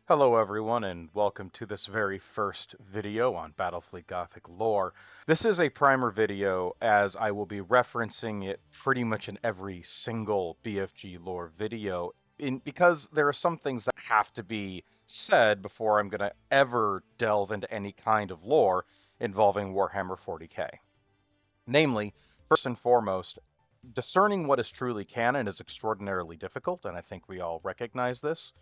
Hello everyone and welcome to this very first video on Battlefleet Gothic lore. This is a primer video as I will be referencing it pretty much in every single BFG lore video because there are some things that have to be said before I'm going to ever delve into any kind of lore involving Warhammer 40k. Namely, first and foremost, discerning what is truly canon is extraordinarily difficult, and I think we all recognize this.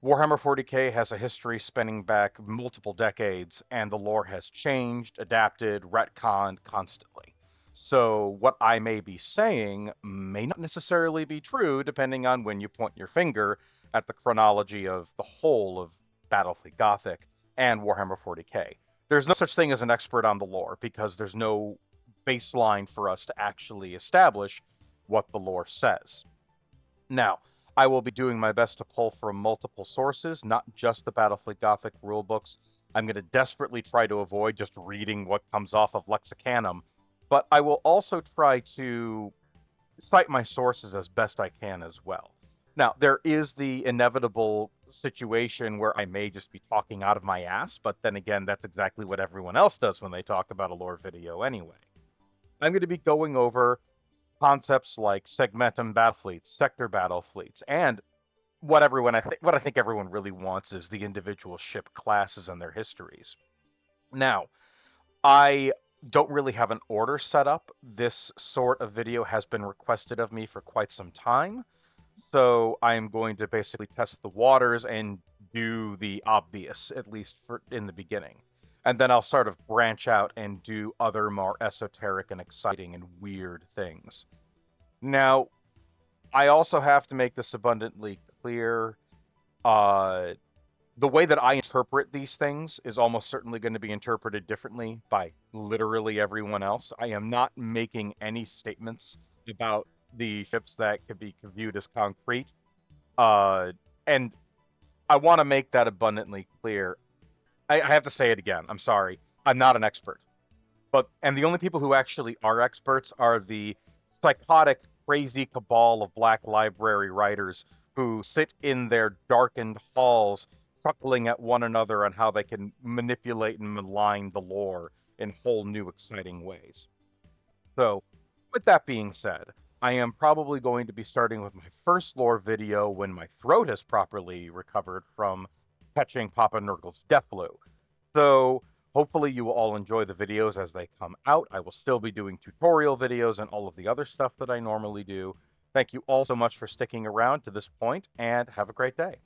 Warhammer 40k has a history spanning back multiple decades, and the lore has changed, adapted, retconned constantly. So, what I may be saying may not necessarily be true, depending on when you point your finger at the chronology of the whole of Battlefleet Gothic and Warhammer 40k. There's no such thing as an expert on the lore, because there's no baseline for us to actually establish what the lore says. Now, I will be doing my best to pull from multiple sources, not just the Battlefleet Gothic rulebooks. I'm going to desperately try to avoid just reading what comes off of Lexicanum, but I will also try to cite my sources as best I can as well. Now, there is the inevitable situation where I may just be talking out of my ass, but then again, that's exactly what everyone else does when they talk about a lore video anyway. I'm going to be going over concepts like segmentum battle fleets, sector battle fleets, and what I think everyone really wants is the individual ship classes and their histories. Now, I don't really have an order set up. This sort of video has been requested of me for quite some time, so I am going to basically test the waters and do the obvious, at least for in the beginning. And then I'll sort of branch out and do other more esoteric and exciting and weird things. Now, I also have to make this abundantly clear. Uh, the way that I interpret these things is almost certainly going to be interpreted differently by literally everyone else. I am not making any statements about the ships that could be viewed as concrete. And I want to make that abundantly clear. I have to say it again. I'm sorry. I'm not an expert. And the only people who actually are experts are the psychotic, crazy cabal of Black Library writers who sit in their darkened halls, chuckling at one another on how they can manipulate and malign the lore in whole new, exciting ways. So, with that being said, I am probably going to be starting with my first lore video when my throat has properly recovered from catching Papa Nurgle's death flu. So, hopefully you will all enjoy the videos as they come out. I will still be doing tutorial videos and all of the other stuff that I normally do. Thank you all so much for sticking around to this point, and have a great day.